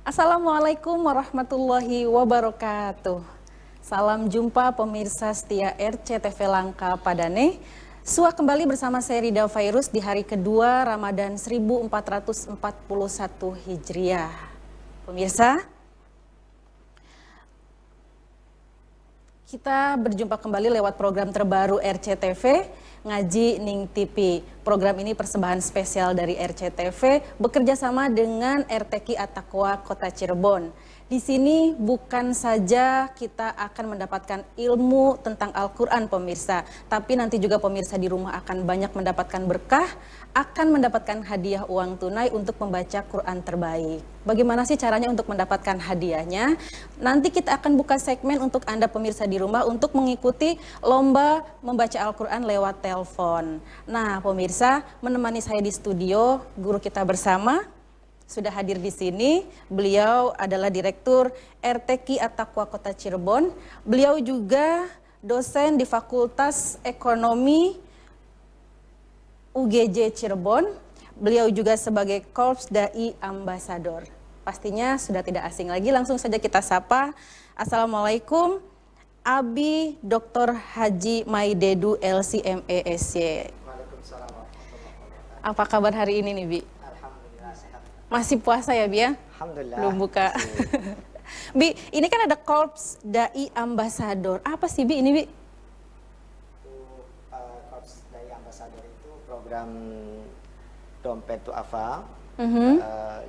Assalamualaikum warahmatullahi wabarakatuh. Salam jumpa pemirsa setia RCTV Langka Padane. Sua kembali bersama saya Rida Fairuz di hari kedua Ramadan 1441 Hijriah. Pemirsa, kita berjumpa kembali lewat program terbaru RCTV, Ngaji Ning TV. Program ini persembahan spesial dari RCTV bekerja sama dengan RTQ At-Taqwa Kota Cirebon. Di sini bukan saja kita akan mendapatkan ilmu tentang Al-Quran pemirsa, tapi nanti juga pemirsa di rumah akan banyak mendapatkan berkah, akan mendapatkan hadiah uang tunai untuk membaca Quran terbaik. Bagaimana sih caranya untuk mendapatkan hadiahnya? Nanti kita akan buka segmen untuk Anda pemirsa di rumah untuk mengikuti lomba membaca Al-Quran lewat telepon. Nah pemirsa, menemani saya di studio, guru kita bersama sudah hadir di sini. Beliau adalah Direktur RTQ At-Taqwa Kota Cirebon. Beliau juga dosen di Fakultas Ekonomi UGJ Cirebon. Beliau juga sebagai Korps Dai Ambasador. Pastinya sudah tidak asing lagi, langsung saja kita sapa. Assalamualaikum, Abi Dr. Haji Maidedu LCMESY. Waalaikumsalam warahmatullahi wabarakatuh. Apa kabar hari ini nih, Bi? Alhamdulillah sehat. Masih puasa ya, Bi ya? Alhamdulillah. Belum buka. Bi, ini kan ada Korps Dai Ambasador. Apa sih, Bi, ini, Bi? Itu Korps Dai Ambasador itu program Dompet Du'afa.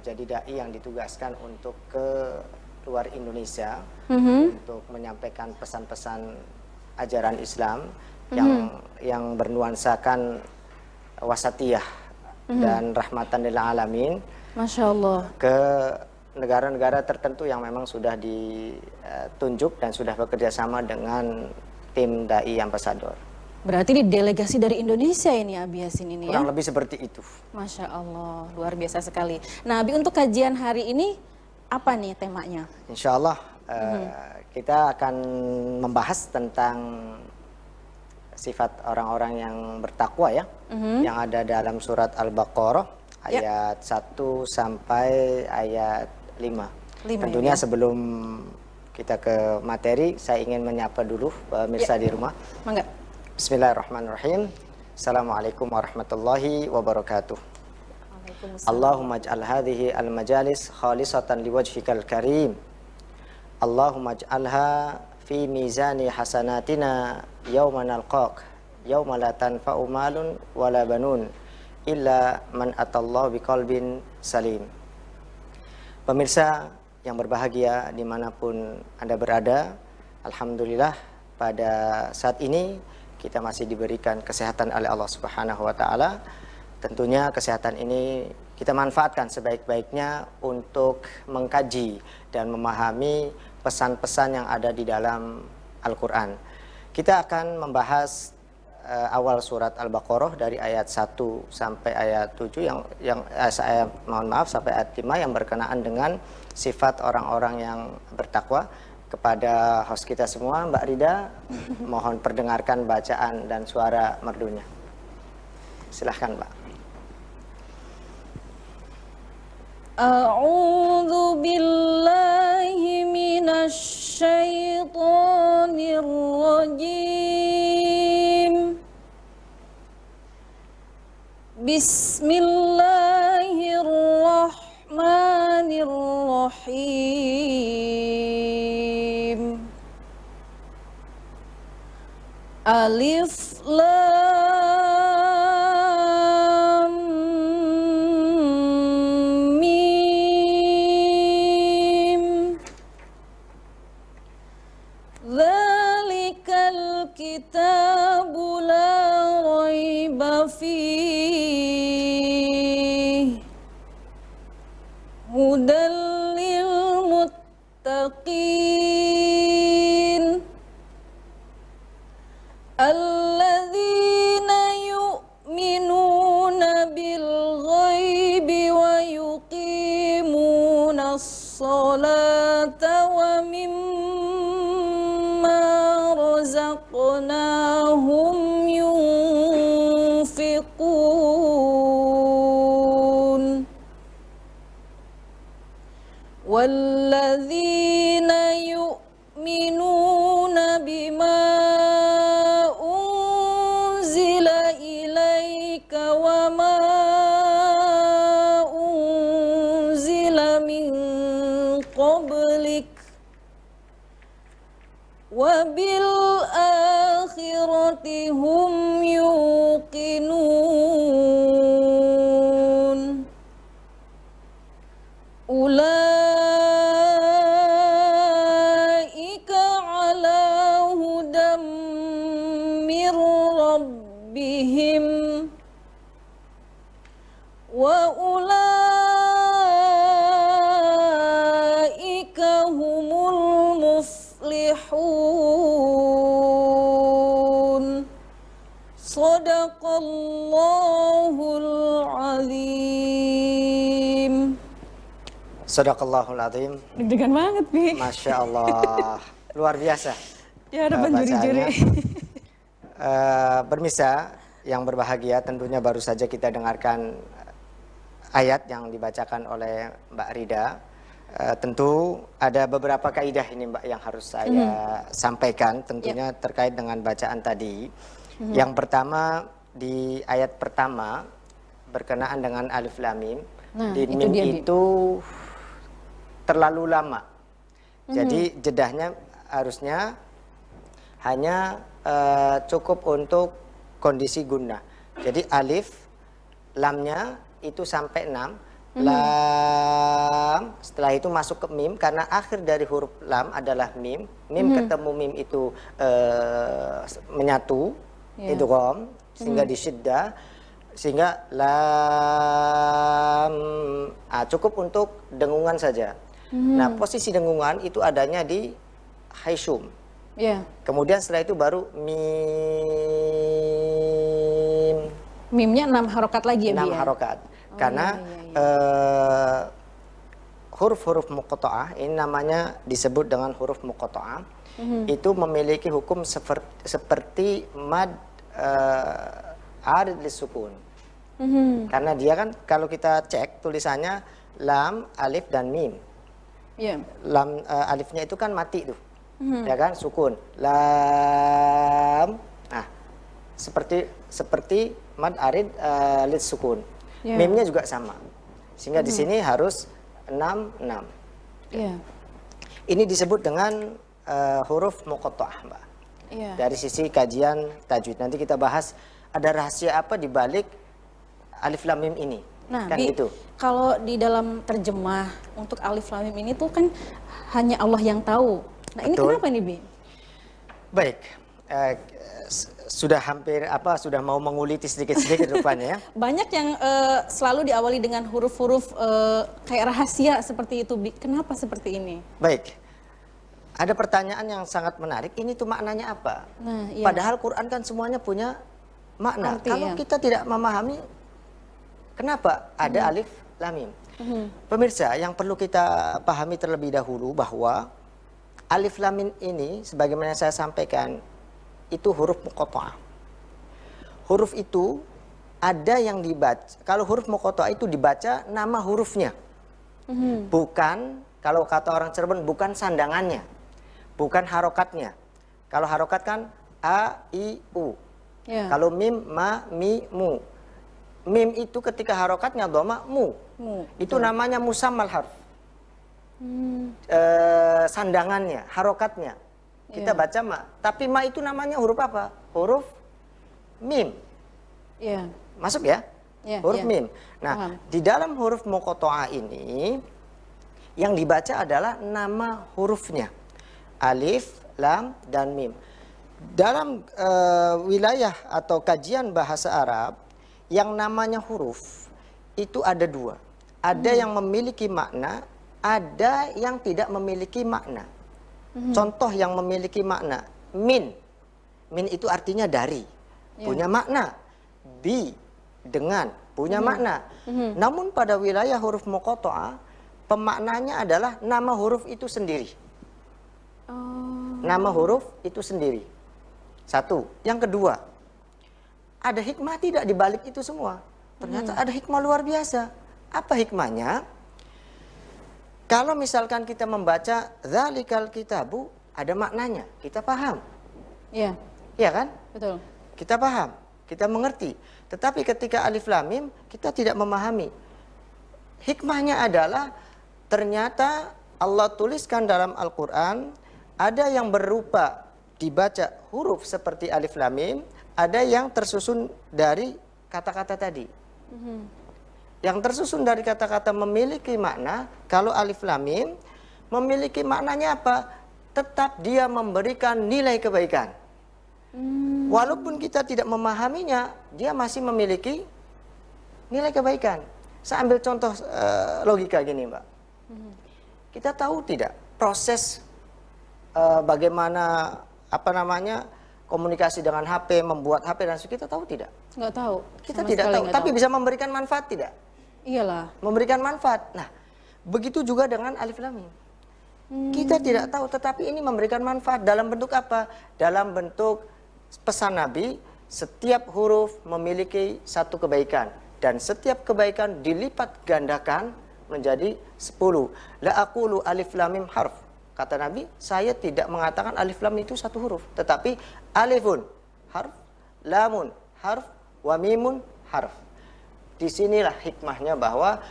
Jadi dai yang ditugaskan untuk ke luar Indonesia untuk menyampaikan pesan-pesan ajaran Islam yang bernuansakan wasatiyah dan rahmatan lil alamin. Masya Allah. Ke negara-negara tertentu yang memang sudah ditunjuk dan sudah bekerja sama dengan tim Dai Ambasador. Berarti ini delegasi dari Indonesia ini, Abi Yasin ini ya? Kurang lebih seperti itu. Masya Allah, luar biasa sekali. Nah, Abi, untuk kajian hari ini, apa nih temanya? Insya Allah kita akan membahas tentang sifat orang-orang yang bertakwa ya, yang ada dalam surat Al-Baqarah ayat 1 sampai ayat 5. Tentunya ya? sebelum kita ke materi, saya ingin menyapa dulu pemirsa di rumah. Mangga. Bismillahirrahmanirrahim. Assalamualaikum warahmatullahi wabarakatuh. Waalaikumsalam. Allahumma ij'al hadhihi al-majalis khalisatan liwajhikal karim. Allahumma ij'alha fi mizani hasanatina yawma nalqaq yawma la tanfa'u malun wala banun illa man atallahu biqalbin salim. Pemirsa yang berbahagia dimanapun Anda berada, alhamdulillah pada saat ini kita masih diberikan kesehatan oleh Allah Subhanahu wa Ta'ala. Tentunya kesehatan ini kita manfaatkan sebaik-baiknya untuk mengkaji dan memahami pesan-pesan yang ada di dalam Al-Quran. Kita akan membahas awal surat Al-Baqarah dari ayat 1 sampai ayat 7 saya mohon maaf sampai ayat 5 yang berkenaan dengan sifat orang-orang yang bertakwa. Kepada host kita semua, Mbak Rida, mohon perdengarkan bacaan dan suara merdunya. Silahkan, Mbak. A'udzu billahi minasy syaithanir rajim. Bismillahirrahmanirrahim. Alif Lam Mim. Dzalikal kitabu la raiba fihi hudal lil muttaqin alladzina yu'minuna bil ghaibi wa yuqimuna as-salata wa mimma razaqnahum yunfiqun wa walladzina yu'minuna bima unzila ilaika wa ma unzila min qablik wa bil akhirati hum yuqinun ulaika ala hudam mir rabbihim wa ulaika humul muflihun. Sadaqallahul azim. Sadaqallahul azim. Deg-degan banget, Bi. Masya Allah, luar biasa. Ya, hadapan juri-juri. Permisa yang berbahagia, tentunya baru saja kita dengarkan ayat yang dibacakan oleh Mbak Rida. Tentu ada beberapa kaidah ini Mbak yang harus saya sampaikan, tentunya terkait dengan bacaan tadi. Yang pertama, di ayat pertama berkenaan dengan alif lam mim. Di mim itu terlalu lama. Jadi jedahnya harusnya hanya cukup untuk kondisi gunnah. Jadi alif lamnya itu sampai 6, lam, setelah itu masuk ke mim, karena akhir dari huruf lam adalah mim. Mim ketemu mim itu menyatu, idgham, sehingga disyiddah, sehingga lam, cukup untuk dengungan saja. Nah, posisi dengungan itu adanya di haisyum. Kemudian setelah itu baru mim. Mimnya 6 harokat lagi ya, 6 harokat. Karena huruf-huruf muqatta'ah ini namanya disebut dengan huruf muqatta'ah. Itu memiliki hukum seperti mad arid lisukun. Karena dia kan kalau kita cek tulisannya lam, alif dan mim. Lam, alifnya itu kan mati tuh. Ya kan, sukun. Lam. Nah, seperti mad arid lis sukun. Mimnya juga sama. Sehingga di sini harus 6. Ini disebut dengan huruf muqatta'ah, Mbak. Dari sisi kajian tajwid. Nanti kita bahas ada rahasia apa di balik alif lam mim ini. Nah, kan gitu. Kalau di dalam terjemah untuk alif lam mim ini tuh kan hanya Allah yang tahu. Nah, ini kenapa nih, Bi? Baik. Sudah hampir sudah mau menguliti sedikit-sedikit rupanya ya. Banyak yang selalu diawali dengan huruf-huruf kayak rahasia seperti itu, Bi. Kenapa seperti ini? Baik. Ada pertanyaan yang sangat menarik, ini tuh maknanya apa? Nah, Padahal Quran kan semuanya punya makna. Arti, kalau kita tidak memahami kenapa ada alif lam mim. Pemirsa, yang perlu kita pahami terlebih dahulu bahwa alif lam mim ini sebagaimana saya sampaikan itu huruf muqatta'ah. Huruf itu ada yang dibaca, kalau huruf muqatta'ah itu dibaca nama hurufnya. Bukan, kalau kata orang Cirebon, bukan sandangannya. Bukan harokatnya. Kalau harokat kan a, i, u. Kalau mim, ma, mi, mu. Mim itu ketika harokatnya dhamma mu. Itu namanya musammal harf. Sandangannya, harokatnya. Kita baca ma. Tapi ma itu namanya huruf apa? Huruf mim. Masuk ya? Huruf mim. Nah, di dalam huruf muqatta'ah ini yang dibaca adalah nama hurufnya. Alif, lam, dan mim. Dalam wilayah atau kajian bahasa Arab, yang namanya huruf itu ada dua. Ada yang memiliki makna, ada yang tidak memiliki makna. Contoh yang memiliki makna, min. Min itu artinya dari, punya makna. Bi, dengan, punya makna. Namun pada wilayah huruf muqatta'ah, pemaknanya adalah nama huruf itu sendiri. Nama huruf itu sendiri. Satu. Yang kedua, ada hikmah tidak di balik itu semua? Ternyata ada hikmah luar biasa. Apa hikmahnya? Kalau misalkan kita membaca dzalikal kitabu, ada maknanya, kita paham. Iya, Iya kan? betul. Kita paham, kita mengerti. Tetapi ketika alif lam mim, kita tidak memahami. Hikmahnya adalah ternyata Allah tuliskan dalam Al-Quran, ada yang berupa dibaca huruf seperti alif lam mim, ada yang tersusun dari kata-kata tadi. Yang tersusun dari kata-kata memiliki makna. Kalau alif lam mim memiliki maknanya apa? Tetap dia memberikan nilai kebaikan. Walaupun kita tidak memahaminya, dia masih memiliki nilai kebaikan. Saya ambil contoh logika gini, Mbak. Kita tahu tidak proses bagaimana komunikasi dengan HP, membuat HP dan sebagainya, kita tahu tidak? Nggak tahu. Kita Sama tidak sekali tahu, nggak tapi bisa memberikan manfaat tidak? Iyalah. Memberikan manfaat. Nah, begitu juga dengan alif lam mim. Kita tidak tahu, tetapi ini memberikan manfaat dalam bentuk apa? Dalam bentuk pesan Nabi, setiap huruf memiliki satu kebaikan dan setiap kebaikan dilipat gandakan menjadi 10. La aqulu alif lam mim harf. Kata Nabi, saya tidak mengatakan alif lam itu satu huruf, tetapi alifun harf, lamun harf, wa mimun harf. Disinilah hikmahnya bahwa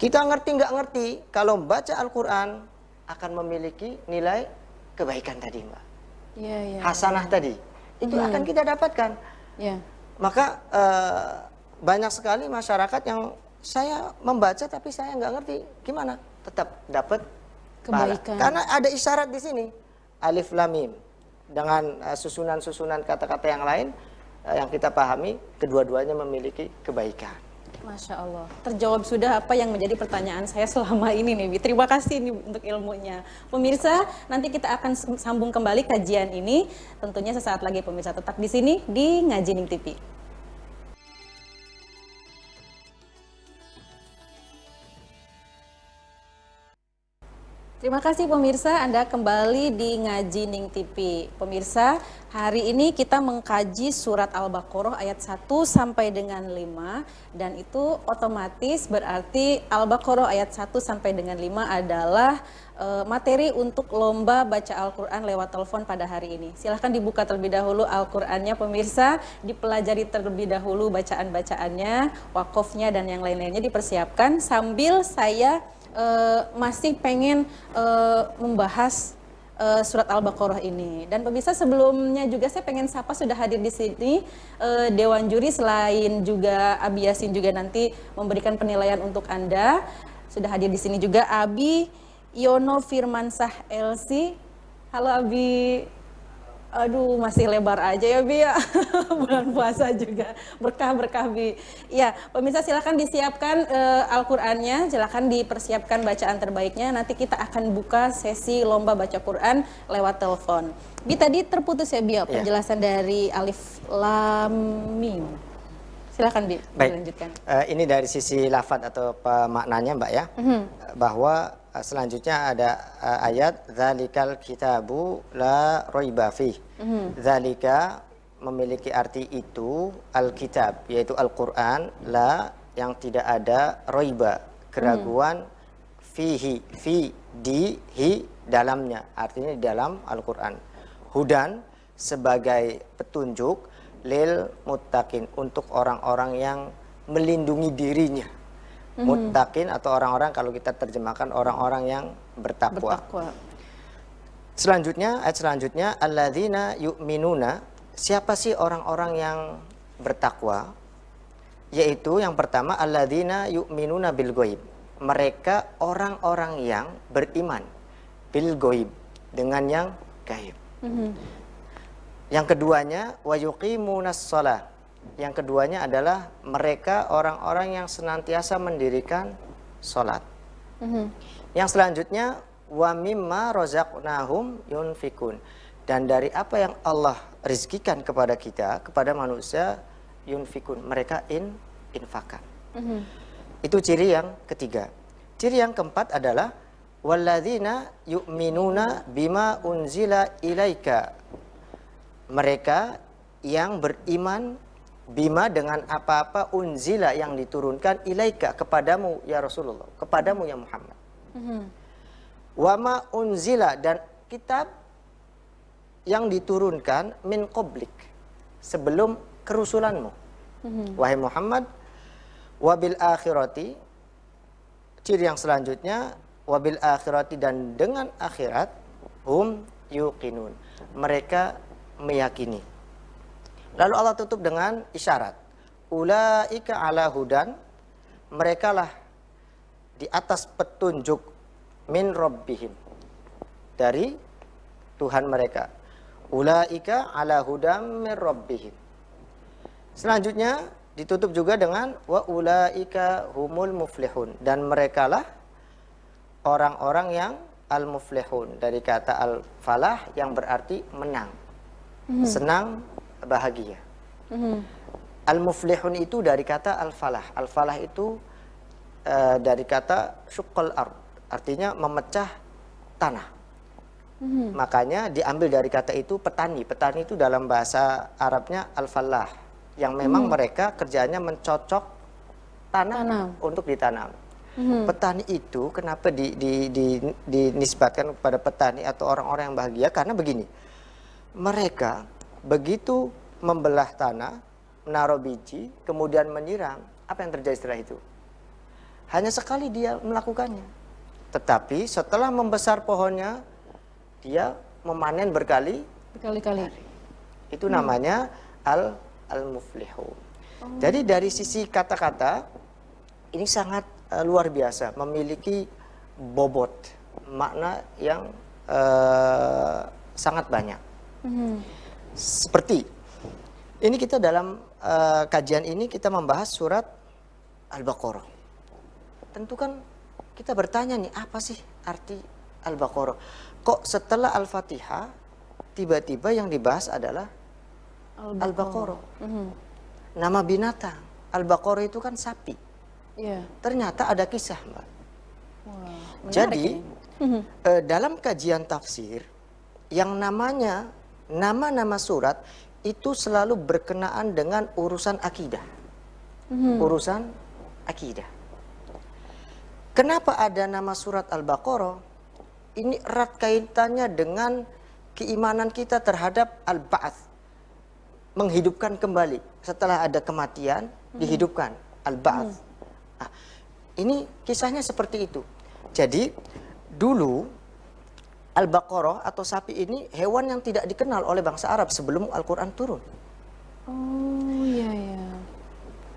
kita ngerti nggak ngerti, kalau membaca Al-Quran akan memiliki nilai kebaikan tadi, Mbak. Iya, iya. Hasanah tadi, itu akan kita dapatkan. Iya. Maka banyak sekali masyarakat yang saya membaca tapi saya nggak ngerti gimana, tetap dapat pahala. Kebaikan. Karena ada isyarat di sini, alif lam mim dengan susunan-susunan kata-kata yang lain yang kita pahami, kedua-duanya memiliki kebaikan. Masya Allah. Terjawab sudah apa yang menjadi pertanyaan saya selama ini nih, Bi. Terima kasih nih untuk ilmunya. Pemirsa, nanti kita akan sambung kembali kajian ini. Tentunya sesaat lagi pemirsa tetap di sini di Ngaji Ning TV. Terima kasih pemirsa, Anda kembali di Ngaji Ning TV. Pemirsa, hari ini kita mengkaji surat Al-Baqarah ayat 1 sampai dengan 5, dan itu otomatis berarti Al-Baqarah ayat 1 sampai dengan 5 adalah materi untuk lomba baca Al-Quran lewat telepon pada hari ini. Silahkan dibuka terlebih dahulu Al-Qurannya pemirsa, dipelajari terlebih dahulu bacaan-bacaannya, wakofnya dan yang lain-lainnya dipersiapkan sambil saya masih pengen membahas surat Al-Baqarah ini. Dan pemirsa, sebelumnya juga saya pengen sapa, sudah hadir di sini Dewan Juri, selain juga Abi Yasin juga nanti memberikan penilaian untuk Anda. Sudah hadir di sini juga Abi Yono Firmansah LC. Halo Abi. Aduh, masih lebar aja ya Bi ya. Bulan puasa juga, berkah-berkah Bi. Ya, pemirsa silakan disiapkan Al-Qur'annya, silakan dipersiapkan bacaan terbaiknya. Nanti kita akan buka sesi lomba baca Quran lewat telepon. Bi, tadi terputus ya Bi ya, penjelasan dari alif lam mim. Silakan Bi, dilanjutkan. Ini dari sisi lafadz atau pemaknanya Mbak ya. Bahwa selanjutnya ada ayat dzalikal kitabu la raiba fih. Dzalika memiliki arti itu, al-kitab yaitu Al-Qur'an, la yang tidak ada raiba, keraguan, fihi, fi di hi dalamnya, artinya di dalam Al-Qur'an. Hudan sebagai petunjuk, lil muttaqin untuk orang-orang yang melindungi dirinya. Muttaqin atau orang-orang, kalau kita terjemahkan orang-orang yang bertakwa. Selanjutnya, ayat selanjutnya, alladzina yu'minuna, siapa sih orang-orang yang bertakwa? Yaitu yang pertama, alladzina yu'minuna bil ghaib. Mereka orang-orang yang beriman bil ghaib, dengan yang gaib. Yang keduanya, wa yuqimunas shalah. Yang keduanya adalah mereka orang-orang yang senantiasa mendirikan sholat. Yang selanjutnya, wa mimma razaqnahum yunfikun. Dan dari apa yang Allah rizkikan kepada kita, kepada manusia, yunfikun, mereka infakkan. Itu ciri yang ketiga. Ciri yang keempat adalah walladzina yu'minuna bima unzila ilaika. Mereka yang beriman bima dengan apa-apa unzila yang diturunkan ilaika kepadamu ya Rasulullah, kepadamu ya Muhammad. Wa ma unzila, dan kitab yang diturunkan min qablik, sebelum kerusulanmu. Wahai Muhammad, wabil akhirati, ciri yang selanjutnya, wabil akhirati, dan dengan akhirat, hum yuqinun, mereka meyakini. Lalu Allah tutup dengan isyarat, ulaika ala hudan, merekalah di atas petunjuk min rabbihim, dari Tuhan mereka. Ulaika ala hudam min rabbihim. Selanjutnya ditutup juga dengan wa ulaika humul muflihun, dan merekalah orang-orang yang al-muflihun, dari kata al-falah yang berarti menang, senang, bahagia. Al-muflihun itu dari kata al-falah. Al-falah itu dari kata syuqqal ard, artinya memecah tanah. Makanya diambil dari kata itu petani. Petani itu dalam bahasa Arabnya al-falah, yang memang mereka kerjanya mencocok tanah untuk ditanam. Petani itu kenapa dinisbatkan kepada petani atau orang-orang yang bahagia? Karena begini, mereka begitu membelah tanah, menaruh biji, kemudian menyiram, apa yang terjadi setelah itu? Hanya sekali dia melakukannya. Tetapi setelah membesar pohonnya, dia memanen berkali-kali. Itu namanya al-muflihun. Jadi dari sisi kata-kata, ini sangat luar biasa, memiliki bobot, makna yang sangat banyak. Seperti ini, kita dalam kajian ini kita membahas surat Al-Baqarah. Tentu kan kita bertanya nih, apa sih arti Al-Baqarah? Kok setelah Al-Fatihah tiba-tiba yang dibahas adalah Al-Baqarah? Nama binatang Al-Baqarah itu kan sapi. Ternyata ada kisah, Mbak. Jadi dalam kajian tafsir, yang namanya nama-nama surat itu selalu berkenaan dengan urusan akidah. Urusan akidah. Kenapa ada nama surat Al-Baqarah? Ini erat kaitannya dengan keimanan kita terhadap al-ba'ats, menghidupkan kembali setelah ada kematian, dihidupkan, al-ba'ats. Nah, ini kisahnya seperti itu. Jadi dulu Al-Baqarah atau sapi ini hewan yang tidak dikenal oleh bangsa Arab sebelum Al-Quran turun. Oh iya.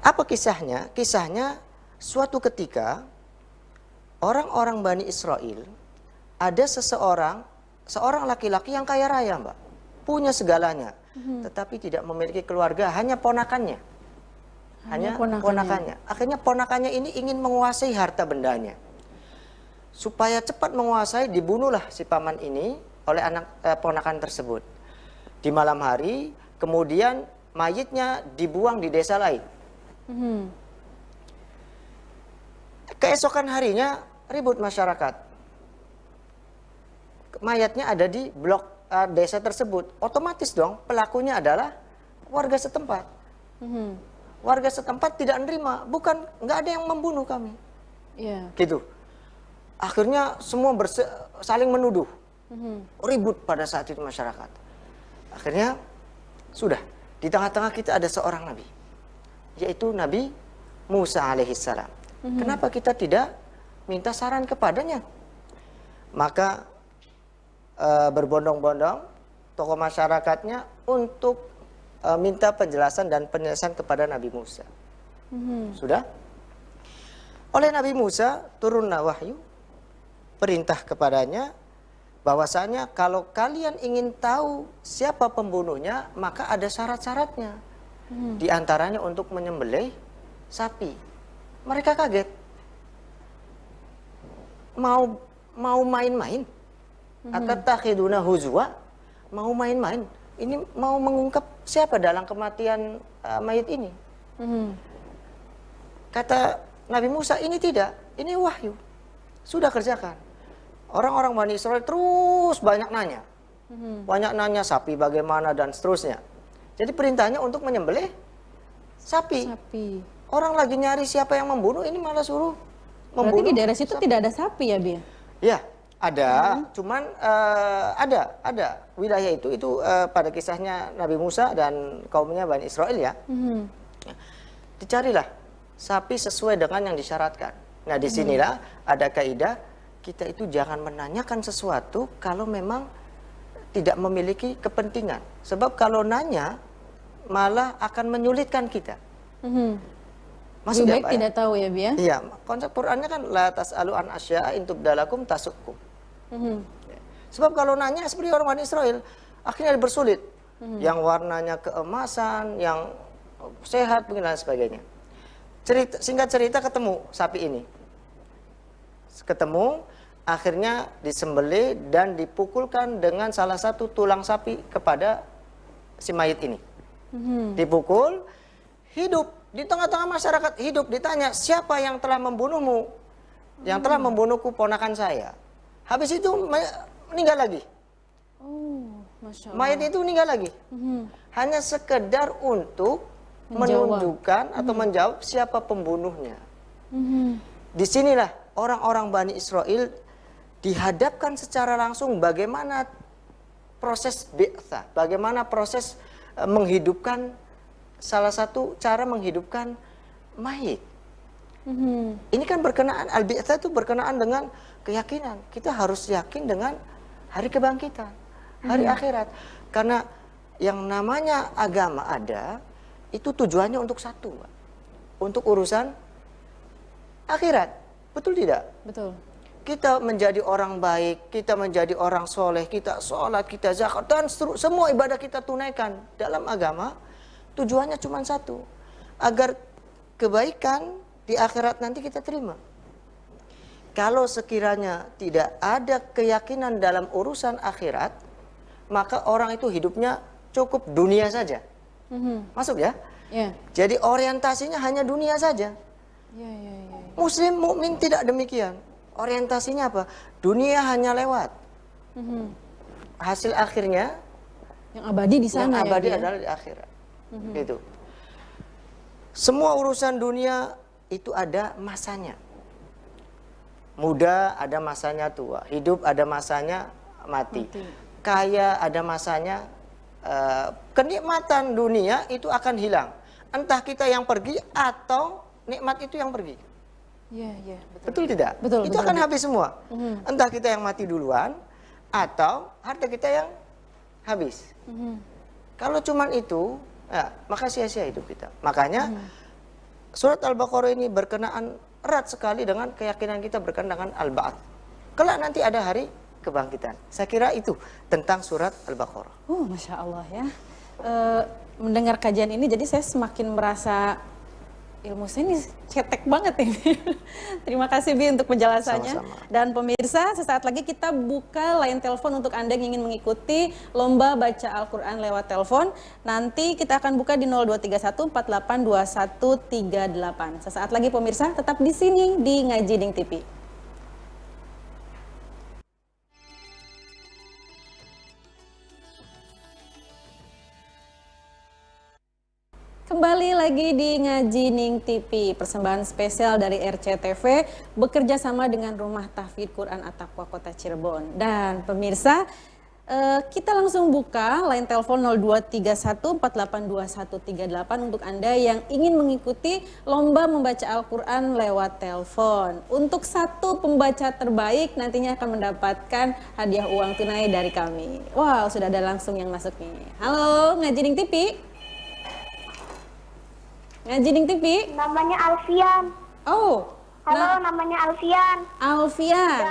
Apa kisahnya? Kisahnya suatu ketika orang-orang Bani Israel, ada seorang laki-laki yang kaya raya, Mbak, punya segalanya, tetapi tidak memiliki keluarga, hanya ponakannya. Hanya ponakannya. Akhirnya ponakannya ini ingin menguasai harta bendanya. Supaya cepat menguasai, dibunuhlah si paman ini oleh ponakan tersebut. Di malam hari, kemudian mayitnya dibuang di desa lain. Keesokan harinya ribut masyarakat. Mayatnya ada di blok desa tersebut. Otomatis dong pelakunya adalah warga setempat. Warga setempat tidak menerima, nggak ada yang membunuh kami. Gitu. Akhirnya semua saling menuduh. Ribut pada saat itu masyarakat. Akhirnya sudah, di tengah-tengah kita ada seorang nabi, yaitu Nabi Musa alaihissalam. Kenapa kita tidak minta saran kepadanya? Maka berbondong-bondong tokoh masyarakatnya untuk minta penjelasan dan penyelesaian kepada Nabi Musa. Sudah? Oleh Nabi Musa turunlah wahyu, perintah kepadanya bahwasanya kalau kalian ingin tahu siapa pembunuhnya, maka ada syarat-syaratnya. Di antaranya untuk menyembelih sapi. Mereka kaget. Mau main-main? Atatakhiduna huzwa, mau main-main, ini mau mengungkap siapa dalam kematian mayit ini. Kata Nabi Musa, ini tidak, ini wahyu, sudah kerjakan. Orang-orang Bani Israel terus banyak nanya sapi bagaimana dan seterusnya. Jadi perintahnya untuk menyembelih sapi. Orang lagi nyari siapa yang membunuh, ini malah suruh Berarti di daerah situ tidak ada sapi ya, Bi? Ya, ada, cuman ada wilayah itu pada kisahnya Nabi Musa dan kaumnya Bani Israel ya. Dicarilah sapi sesuai dengan yang disyaratkan. Nah, disinilah ada kaidah kita itu jangan menanyakan sesuatu kalau memang tidak memiliki kepentingan. Sebab kalau nanya malah akan menyulitkan kita. Lebih baik tidak tahu ya, Bi ya? Iya, konsep Qur'annya kan la tas'alu an asya'a in tubdalakum tasukkum. Sebab kalau nanya seperti orang Bani Israel, akhirnya bersulit. Yang warnanya keemasan, yang sehat, begini dan sebagainya. Singkat cerita ketemu sapi ini. Ketemu, akhirnya disembelih dan dipukulkan dengan salah satu tulang sapi kepada si mayit ini. Dipukul, hidup. Di tengah-tengah masyarakat hidup, ditanya, siapa yang telah membunuhmu? Yang telah membunuhku ponakan saya. Habis itu meninggal lagi. Masya Allah. Mayat itu meninggal lagi. Hanya sekedar untuk menunjukkan atau menjawab siapa pembunuhnya. Disinilah orang-orang Bani Israel dihadapkan secara langsung bagaimana proses bi'tsah, bagaimana proses menghidupkan, salah satu cara menghidupkan mayit. Ini kan berkenaan, al-bi'tsah itu berkenaan dengan keyakinan. Kita harus yakin dengan hari kebangkitan, hari akhirat. Karena yang namanya agama ada, itu tujuannya untuk satu, untuk urusan akhirat. Betul tidak? Betul. Kita menjadi orang baik, kita menjadi orang soleh, kita sholat, kita zakat, dan semua ibadah kita tunaikan dalam agama, tujuannya cuma satu, agar kebaikan di akhirat nanti kita terima. Kalau sekiranya tidak ada keyakinan dalam urusan akhirat, maka orang itu hidupnya cukup dunia saja. Masuk ya? Ya. Jadi orientasinya hanya dunia saja. Ya. Muslim mukmin tidak demikian. Orientasinya apa? Dunia hanya lewat. Hasil akhirnya Yang abadi di sana yang abadi ya, Bi, ya? adalah di akhirat. Gitu. Semua urusan dunia itu ada masanya. Muda ada masanya tua, hidup ada masanya mati. Kaya ada masanya, kenikmatan dunia itu akan hilang. Entah kita yang pergi atau nikmat itu yang pergi. Iya, betul. Betul tidak? Betul, Itu betul, akan betul. habis semua. Entah kita yang mati duluan atau harta kita yang habis. Kalau cuman itu, ya, maka sia-sia hidup kita. Makanya surat Al-Baqarah ini berkenaan erat sekali dengan keyakinan kita berkenaan dengan Al-Ba'ats. Kelak nanti ada hari kebangkitan. Saya kira itu tentang surat Al-Baqarah. Masya Allah ya. Mendengar kajian ini jadi saya semakin merasa ilmu saya ini cetek banget ini. Terima kasih Bi untuk penjelasannya. Sama-sama. Dan pemirsa, sesaat lagi kita buka line telepon untuk Anda yang ingin mengikuti lomba baca Al-Quran lewat telepon. Nanti kita akan buka di 0231 482138. Sesaat lagi pemirsa, tetap di sini di Ngaji Ding TV. Kembali lagi di Ngaji Ning TV, persembahan spesial dari RCTV bekerja sama dengan Rumah Tahfidz Quran At-Taqwa Kota Cirebon. Dan pemirsa, kita langsung buka line telepon 0231482138 untuk Anda yang ingin mengikuti lomba membaca Al-Quran lewat telepon. Untuk satu pembaca terbaik nantinya akan mendapatkan hadiah uang tunai dari kami. Wow, sudah ada langsung yang masuk nih. Halo, Ngaji Ning TV. Ngaji Ning TV. Namanya Alfian. Oh. Halo, namanya Alfian. Alfian.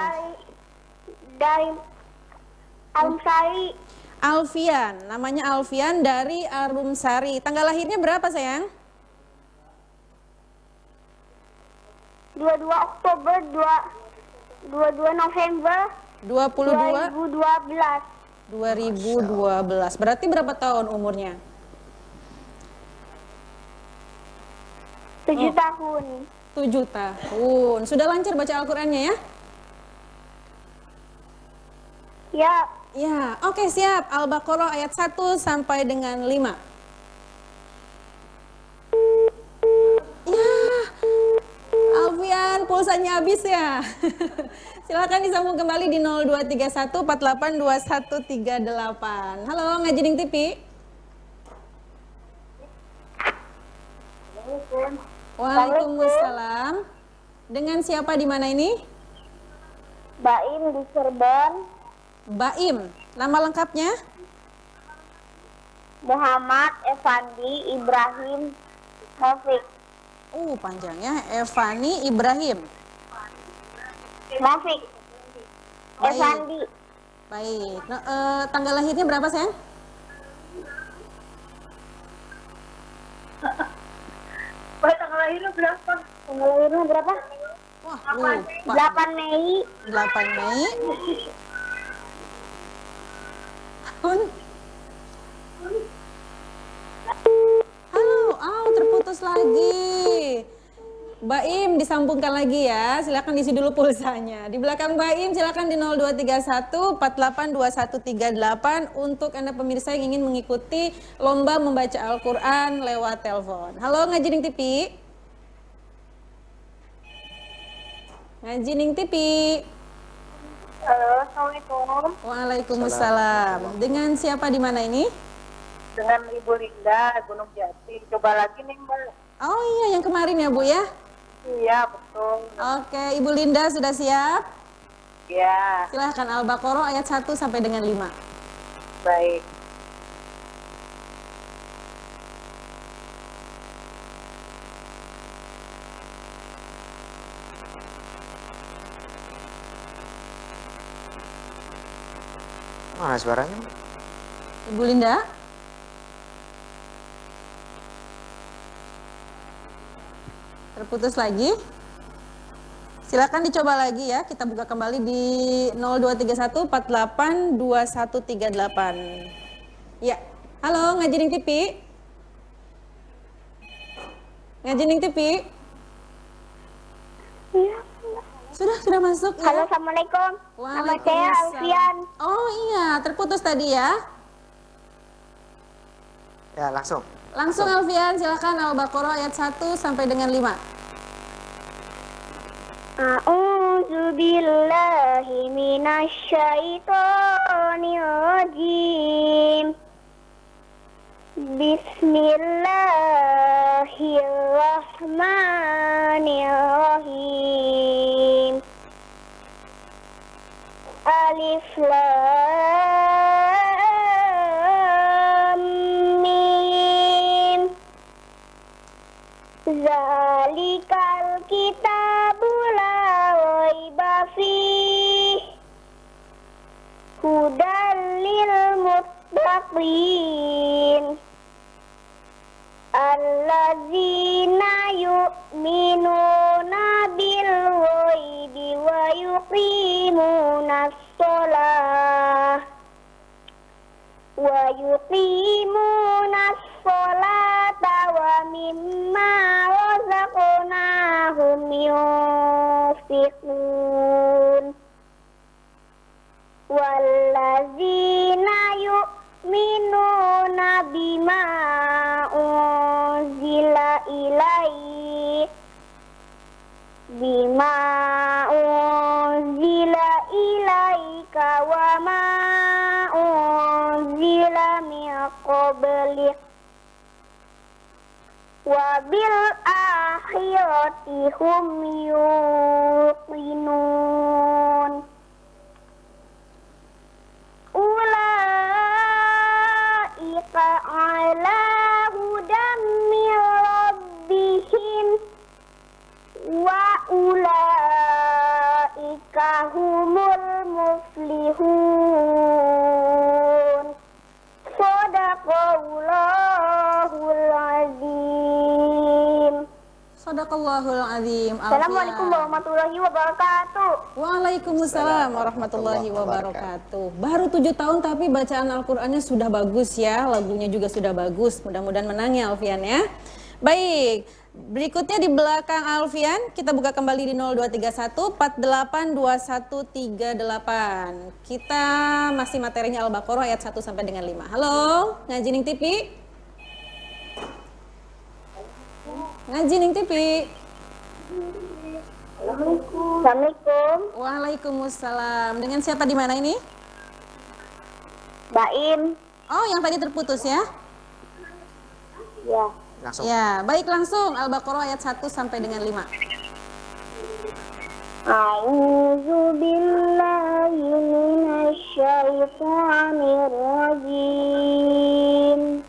Dari Arumsari. Alfian. Namanya Alfian dari Arumsari. Tanggal lahirnya berapa, sayang? 22 Oktober 22 November 2012. Berarti berapa tahun umurnya? 7 tahun. 7 tahun. Sudah lancar baca Al-Qur'annya ya? Ya. Ya, oke siap. Al-Baqarah ayat 1 sampai dengan 5. Ya, Alfian, pulsa pulsanya habis ya. Silakan disambung kembali di 0231 482138. Halo, Ngaji Ning TV. Waalaikumsalam. Dengan siapa di mana ini? Baim di Cirebon. Baim. Nama lengkapnya? Muhammad Evandi Ibrahim Taufik. Panjangnya Evani Ibrahim. Taufik. Baik. Evandi. Baik. Nah, tanggal lahirnya berapa, sayang? Tanggal lahirnya berapa? Tanggal lahirnya berapa? Wah, lupa. 8 Mei. 8 Mei. Tahun. Halo, terputus lagi. Baim disambungkan lagi ya. Silakan isi dulu pulsanya. Di belakang Baim silakan di 0231 482138 untuk Anda pemirsa yang ingin mengikuti lomba membaca Al-Qur'an lewat telepon. Halo Ngaji Ning TV. Ngaji Ning TV. Halo, Assalamualaikum. Waalaikumsalam. Dengan siapa di mana ini? Dengan Ibu Linda, Gunung Jati. Coba lagi nih, Mbak. Oh iya, yang kemarin ya Bu ya? Iya, betul. Oke, Ibu Linda sudah siap? Ya, Silahkan Al-Baqarah ayat 1 sampai dengan 5. baik. Mana suaranya? Ibu Linda? Terputus lagi. Silakan dicoba lagi ya. Kita buka kembali di 0231 482138. Ya. Halo, Ngaji Ning TV. Ngaji Ning TV. Iya. Sudah masuk ya? Halo, Assalamualaikum. Nama saya Alfian. Oh iya, terputus tadi ya. Ya, langsung. Langsung Alfian, silakan Al-Baqarah ayat 1 sampai dengan 5. A'udzu billahi minasy syaithanir rajim. Bismillahirrahmanirrahim. Alif Lam Mim. Zalikal kitabu la raiba fih. Hudan lil muttaqin. Allazina yu'minuna bil ghaibi wa yuqimunas shalah wa mimma razaqnahum yunfiqun. Wallazina yu'minuna bima unzila ilaika wa ma unzila min qablik wa bil akhirati hum yuqinun. Ulaika ala hudam min rabbihim wa ulaika humul muflihun. Shadaqallahul azim. Shadaqallahul azim. Assalamualaikum warahmatullahi wabarakatuh. Waalaikumsalam warahmatullahi wabarakatuh. Baru 7 tahun tapi bacaan Al-Qur'annya sudah bagus ya, lagunya juga sudah bagus. Mudah-mudahan menang ya Alfian ya. Baik, berikutnya di belakang Alfian kita buka kembali di 0231 482138. Kita masih materinya Al-Baqarah ayat 1 sampai dengan 5. Halo, Ngaji Ning TV. Ngaji Ning TV. Assalamualaikum. Waalaikumsalam. Dengan siapa di mana ini? Baim. Oh, yang tadi terputus ya? Ya. Langsung. Ya, baik langsung Al-Baqarah ayat 1 sampai dengan 5. A'udzu billahi minasy syaithanir rajim.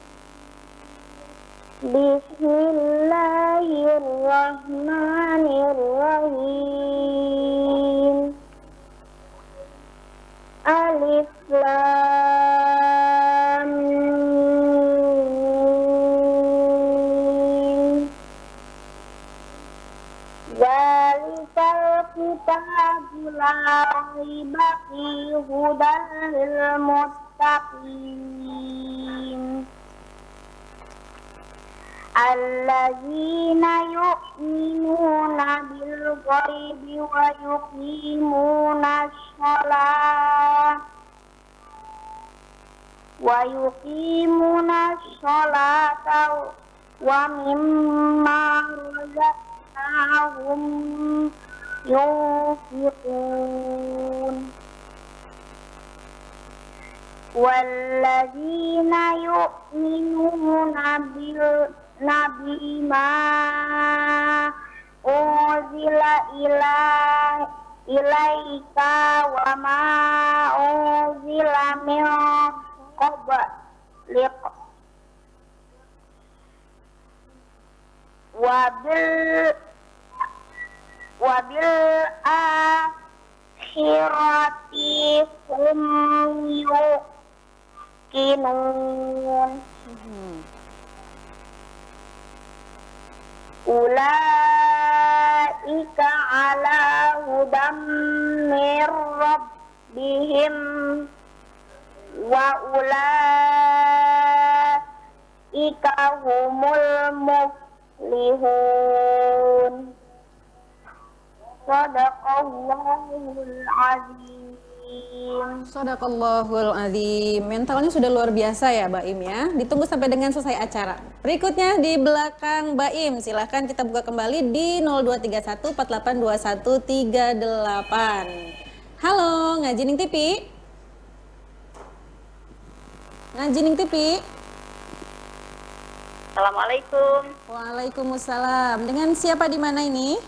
Bismillahirrahmanirrahim. Alif Lam Mim. Zalikal kitabu la raiba fihi hudan lil muttaqin. Alladzina yu'minuna bil ghaibi wa yuqimuna sholata wa mimma razaqnahum yunfiqun. Walladzina yu'minuna bil nabi ma unzila ilaika wa ma unzila min qablik wa bil akhirati hum yuqinun. Ulaika ala hudam mir rabbihim wa ulaika humul muflihun. Shadaqallahul azim. Shadaqallahul azim. Mentalnya sudah luar biasa ya Baim ya. Ditunggu sampai dengan selesai acara. Berikutnya di belakang Baim, silahkan kita buka kembali di 0231 482138. Halo, Ngaji Ning TV. Ngaji Ning TV. Assalamualaikum. Waalaikumsalam. Dengan siapa di mana ini?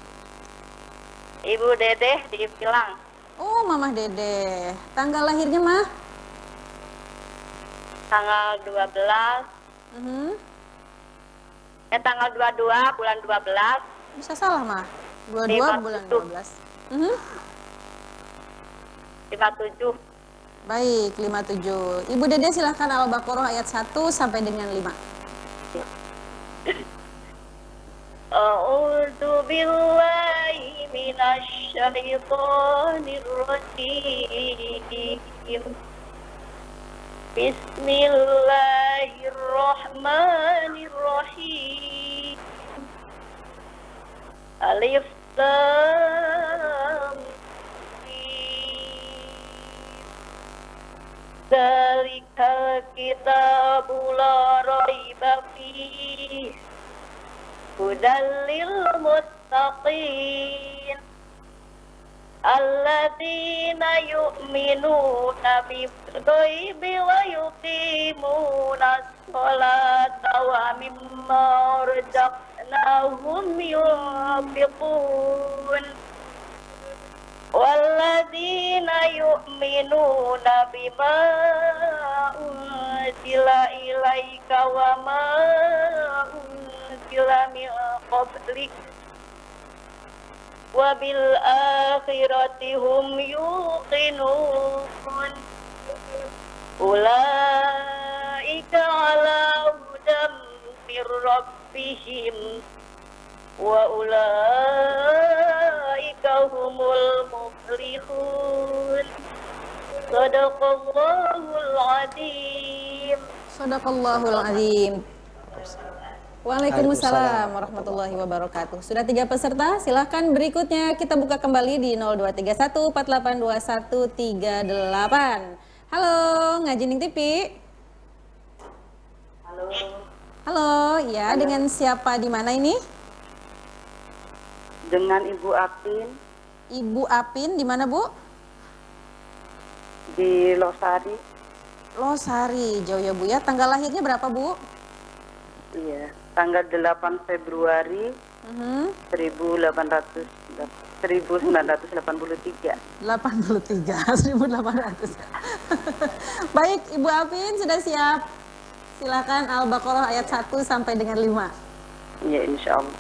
Ibu Dedeh di Pilang. Oh, Mamah Dede. Tanggal lahirnya, Mah? Tanggal 12. Tanggal 22 bulan 12. Bisa salah, Mah. 22 bulan 12. 57. Baik, 57. Ibu Dede silahkan Al-Baqarah ayat 1 sampai dengan 5. A'udzu billahi minasy syaithanir rajim. Bismillahirrahmanirrahim. Alif Lam Mim. Zalikal kitabu la raiba fihi hudan lil muttaqin. Alladzina yu'minuna bil ghaibi wa yuqimuna sholata wa mimma razaqnahum yunfiqun. Walladzina yu'minuna bima unzila ilaika wa ma unzila min qablik wa bil akhirati hum yuqinun. Ulaika ala hudam mir rabbihim wa ulaika humul muflihun. Shadaqallahul azim. Shadaqallahul azim. Waalaikumsalam warahmatullahi wabarakatuh. Sudah 3 peserta, silahkan berikutnya kita buka kembali di 0231 482138. Halo, Ngaji Ning TV. Halo. Halo, ya, dengan siapa di mana ini? Dengan Ibu Apin. Ibu Apin di mana, Bu? Di Losari. Losari, jauh ya Bu ya. Tanggal lahirnya berapa, Bu? Iya, tanggal 8 Februari 1983. 83, 1800. Baik, Ibu Apin sudah siap. Silakan Al-Baqarah ayat 1 sampai dengan 5. Iya, insya Allah.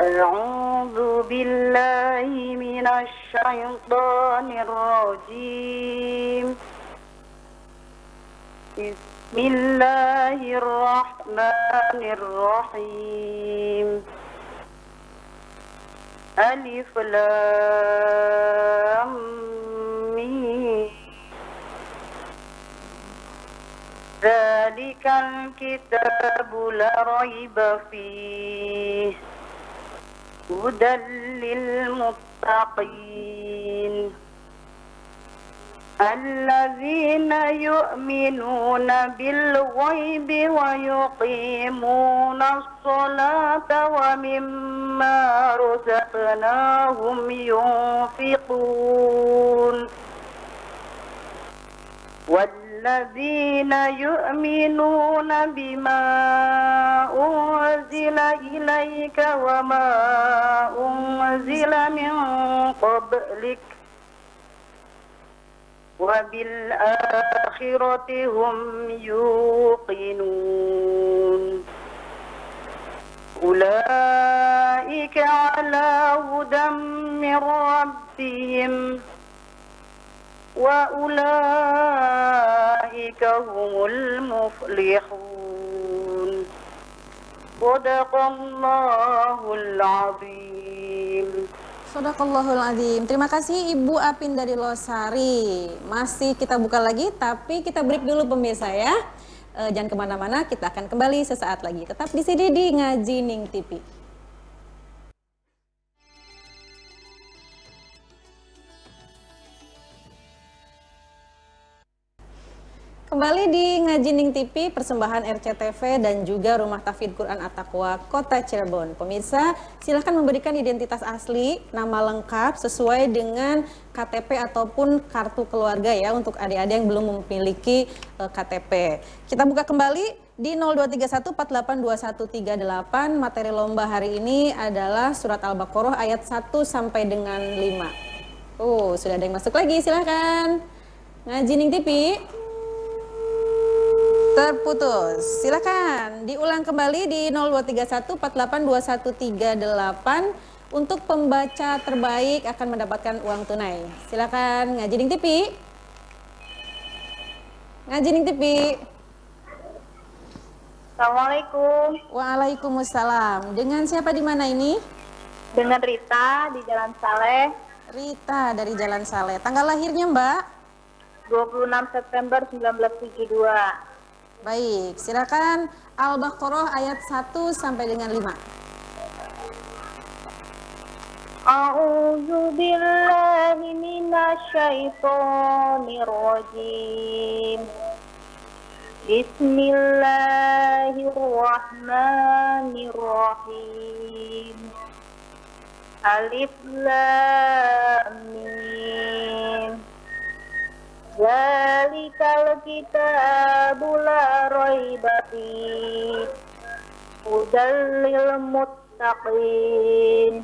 A'udzu billahi minasy syaithanir rajim. Bismillahirrahmanirrahim. Alif Lam Mim. Dzalikal kitabu la raiba fihi hudan lil muttaqin. Alladzina yu'minuna bil ghaibi wa yuqimuna as-salata wa mimma razaqnahum yunfiqun. والذين يؤمنون بما أنزل إليك وما أنزل من قبلك وبالآخرة هم يوقنون أولئك على هدى من ربهم وأولئك هم المفلحون. صدق الله العظيم. Shadaqallahul Azim. Terima kasih Ibu Apin dari Losari. Masih kita buka lagi, tapi kita break dulu pemirsa ya. Jangan kemana-mana, kita akan kembali sesaat lagi. Tetap di sini di Ngaji Ning TV. Kembali di Ngaji Ning TV, persembahan RCTV dan juga Rumah Tahfidz Quran At-Taqwa Kota Cirebon. Pemirsa, silahkan memberikan identitas asli, nama lengkap sesuai dengan KTP ataupun kartu keluarga ya untuk adik-adik yang belum memiliki KTP. Kita buka kembali di 0231482138. Materi lomba hari ini adalah surat Al-Baqarah ayat 1 sampai dengan 5. Sudah ada yang masuk lagi, silahkan. Ngaji Ning TV. Terputus. Silakan diulang kembali di 0231482138 untuk pembaca terbaik akan mendapatkan uang tunai. Silakan Ngaji Ning TV. Ngaji Ning TV. Assalamualaikum. Waalaikumsalam. Dengan siapa di mana ini? Dengan Rita di Jalan Saleh. Rita dari Jalan Saleh. Tanggal lahirnya Mbak? 26 September 1972. Baik, silakan Al-Baqarah ayat 1 sampai dengan 5. A'udzu billahi minasy syaithanir rajim. Bismillahirrahmanirrahim. Alif Lam Mim. Dzalikal kitabu la raiba fihi hudan lil muttaqin.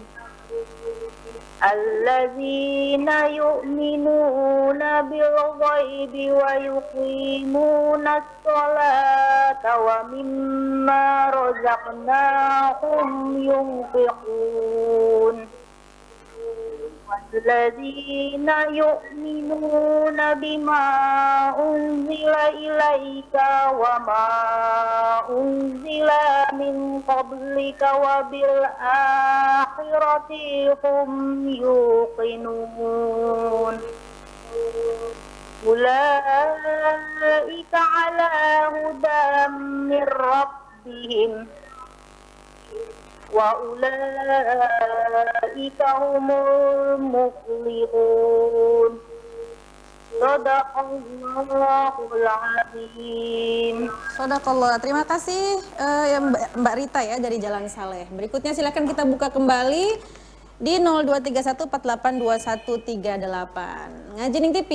Alladzina yu'minuna bil ghaibi wa yuqimuna as-salata wa mimma razaqnahum yunfiqun. والذين يؤمنون بما أنزل إليك وما أنزل من قبلك وبالآخرة هم يوقنون أولئك على هدى من ربهم وأولئك هم المفلحون. Shadaqallahul Azim. Shadaqallah. Terima kasih Mbak Rita ya dari Jalan Saleh. Berikutnya silakan kita buka kembali di 0231482138. Ngaji Ning TV.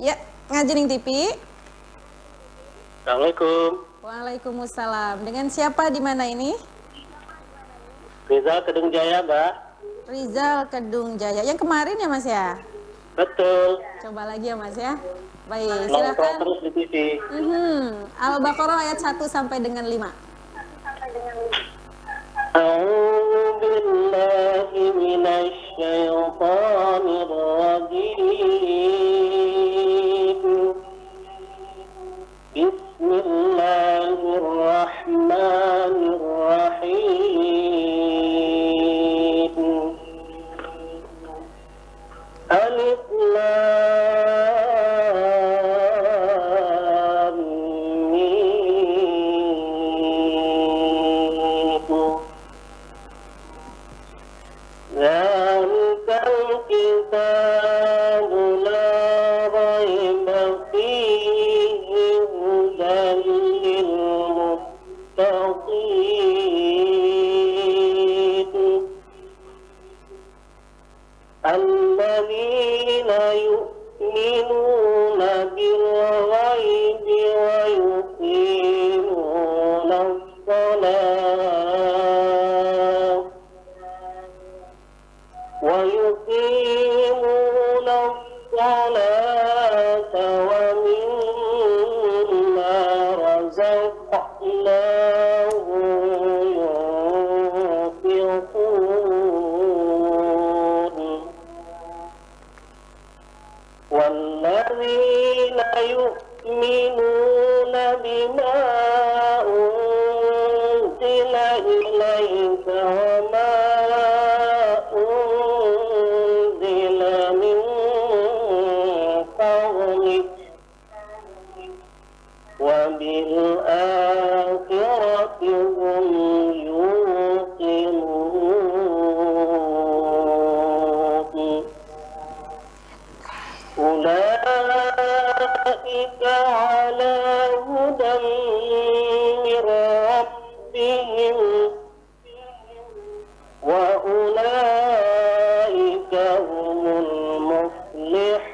Ya, Ngaji Ning TV. Assalamualaikum. Waalaikumsalam. Dengan siapa di mana ini? Rizal Kedung Jaya, Mbak. Rizal Kedung Jaya. Yang kemarin ya Mas ya? Betul. Coba lagi ya Mas ya. Baik, Nonton silakan. terus di TV. Al-Baqarah ayat 1 sampai dengan 5. A'udzu billahi minasy syaithanir rajim. Bismillahirrahmanirrahim. Alif Lam Mim. Zalikal kitabu la raiba fihi hudan lil muttaqin alladzina yu'minuna bil ghaibi wa yuqimuna as-salat ويقيمون الصلاة ومما رزقناهم ينفقون والذين يؤمنون بما أنزل إليك وما أنزل من قبلك وبالآخرة هم يوقنون أولئك على هدى من ربهم وأولئك هم المفلحون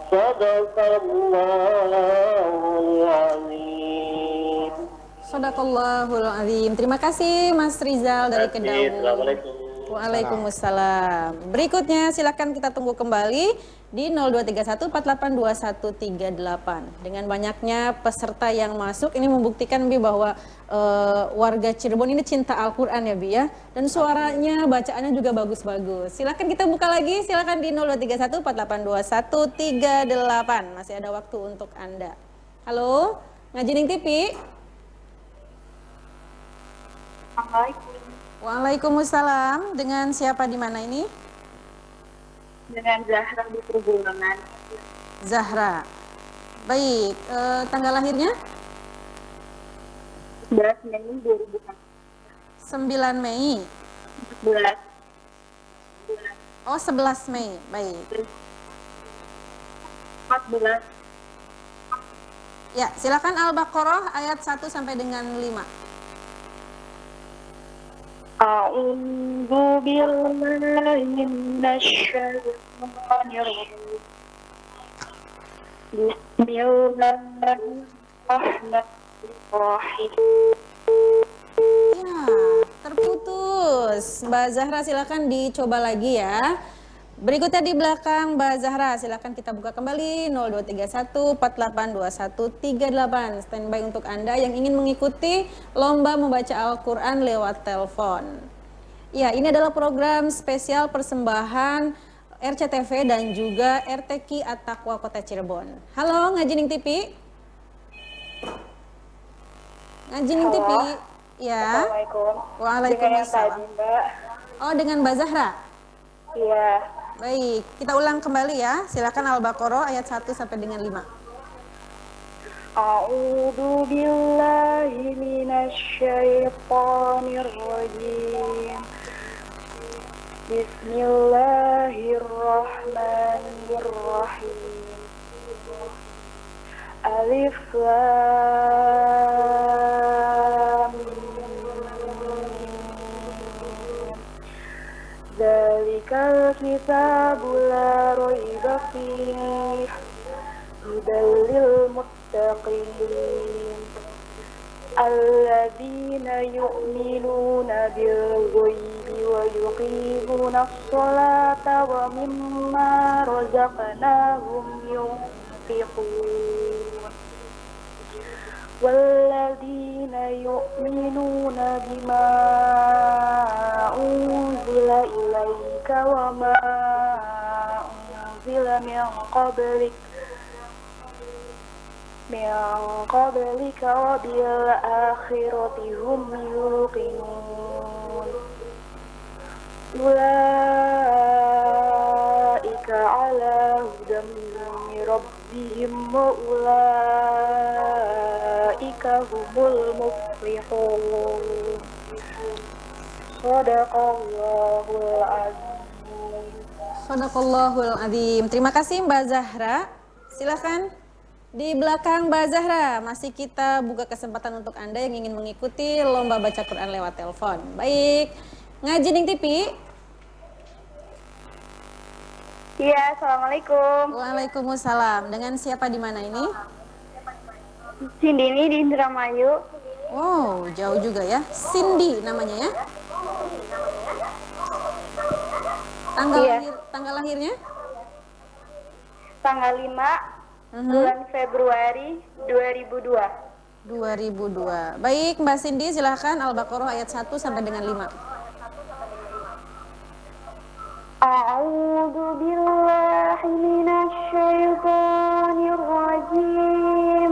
صدق الله العظيم. Shadaqallahul azim. Terima kasih Mas Rizal dari Kedaung. Assalamualaikum. Waalaikumsalam. Berikutnya silakan kita tunggu kembali di 0231482138. Dengan banyaknya peserta yang masuk ini membuktikan Bi bahwa warga Cirebon ini cinta Al-Qur'an ya Bi ya. Dan suaranya, bacaannya juga bagus-bagus. Silakan kita buka lagi, silakan di 0231482138. Masih ada waktu untuk Anda. Halo, Ngaji Ning TV. Assalamualaikum. Waalaikumsalam. Dengan siapa di mana ini? Dengan Zahra di Perjuangan. Zahra. Baik, tanggal lahirnya? 11 Mei 9 Mei. 2014. Oh, 11 Mei. Baik. 14. Ya, silakan Al-Baqarah ayat 1 sampai dengan 5. A'udzu billahi minasy syaithanir rajim. Bismillahirrahmanirrahim. Ya, terputus. Mbak Zahra silakan dicoba lagi ya. Berikutnya di belakang Mbak Zahra, silakan kita buka kembali 0231482138. Standby untuk Anda yang ingin mengikuti lomba membaca Al-Qur'an lewat telepon. Ya, ini adalah program spesial persembahan RCTV dan juga RTQ At-Taqwa Kota Cirebon. Halo, Ngaji Ning TV. Ngaji Ning TV. Ya. Assalamualaikum. Waalaikumsalam. Dengan yang tadi, Mbak. Oh, dengan Mbak Zahra. Iya. Baik, kita ulang kembali ya. Silakan Al-Baqarah ayat 1 sampai dengan 5. A'udzu billahi minasy syaithanir rajim. Bismillahirrahmanirrahim. Alif Lam Dzalikal kitabu la raiba fihi hudal lil muttaqin alladzina yu'minuna bil ghaibi wa yuqimuna sholata wa mimma razaqnahum yunfiqun walladzina yu'minuna bima unzila ilaika wa ma unzila min qablika wa bil akhirati hum yuqinun ulaika ala hudan min rabbihim wa ulaika humul muflihun. Shadaqallahul azim. Shadaqallahul azim. Terima kasih Mbak Zahra. Silakan di belakang Mbak Zahra, masih kita buka kesempatan untuk Anda yang ingin mengikuti lomba baca Quran lewat telepon. Baik, Ngaji Ning TV. Iya, assalamualaikum. Waalaikumsalam. Dengan siapa di mana ini? Cindy ini di Indramayu. Oh, jauh juga ya. Cindy namanya ya. Tanggal lahirnya? Tanggal 5 bulan Februari 2002. 2002. Baik, Mbak Cindy silahkan Al-Baqarah ayat 1 sampai dengan 5. A'udzu billahi minasy syaithanir rajim.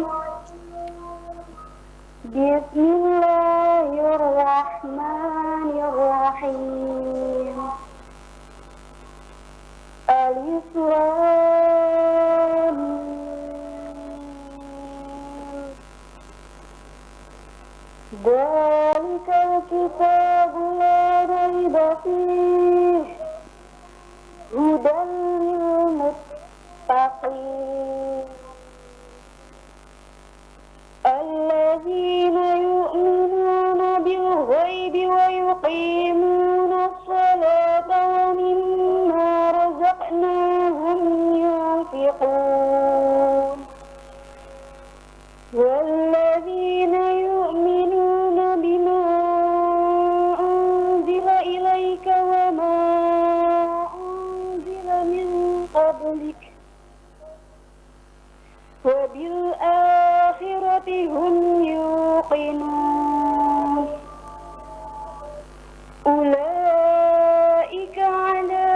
Bismillahirrahmanirrahim. Alif Lam Mim. Dzalikal kitabu la raiba fihi hudan lil muttaqin alladzina yu'minuna bil ghaibi wa yuqimuna sholata wa mimma razaqnahum yunfiqun walladzina yu'minuna bima unzila ilaika wa ma unzila min qablik wa bil akhirati hum yuqinun ulaika ala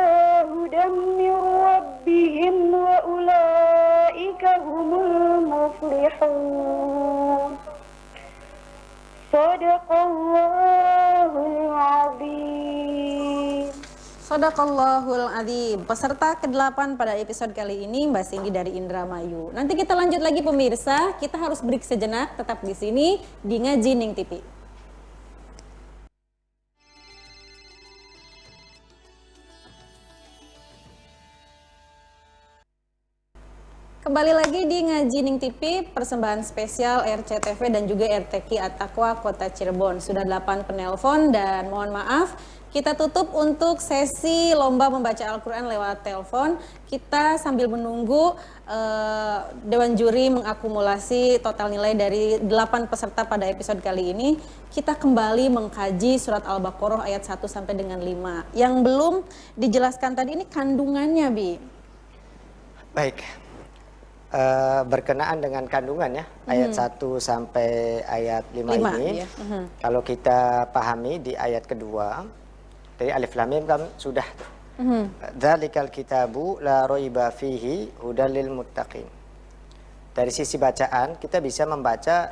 hudan min rabbihim wa ulaika humul muflihun. Shadaqallahul azim. Shadaqallahul azim. Peserta ke-8 pada episode kali ini Mbak Cindy dari Indramayu. Nanti kita lanjut lagi pemirsa. Kita harus break sejenak, tetap di sini di Ngaji Ning TV. Kembali lagi di Ngaji Ning TV, persembahan spesial RCTV dan juga RTQ At-Taqwa Kota Cirebon. Sudah 8 penelpon dan mohon maaf, kita tutup untuk sesi lomba membaca Al-Quran lewat telepon. Kita sambil menunggu Dewan Juri mengakumulasi total nilai dari 8 peserta pada episode kali ini. Kita kembali mengkaji surat Al-Baqarah ayat 1 sampai dengan 5. Yang belum dijelaskan tadi ini kandungannya, Bi. Baik. Berkenaan dengan kandungan ya, ayat 1 sampai ayat 5 ini. Ya. Kalau kita pahami di ayat kedua, dari Alif Lam Mim kan sudah tuh. Dzalikal kitabu la raiba fihi hudal lil muttaqin. Dari sisi bacaan kita bisa membaca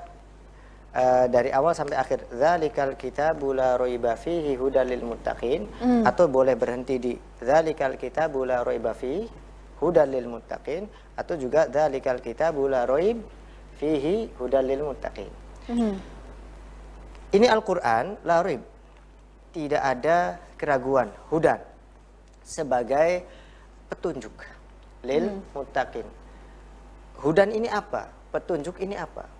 dari awal sampai akhir. Dzalikal kitabu la raiba fihi hudal lil muttaqin, atau boleh berhenti di dzalikal kitabu la raiba fihi hudal lil muttaqin, atau juga dzalikal kitabu la raib fihi hudal lil muttaqin. Ini Al-Qur'an la raib. Tidak ada keraguan, hudan sebagai petunjuk lil muttaqin. Hudan ini apa? Petunjuk ini apa?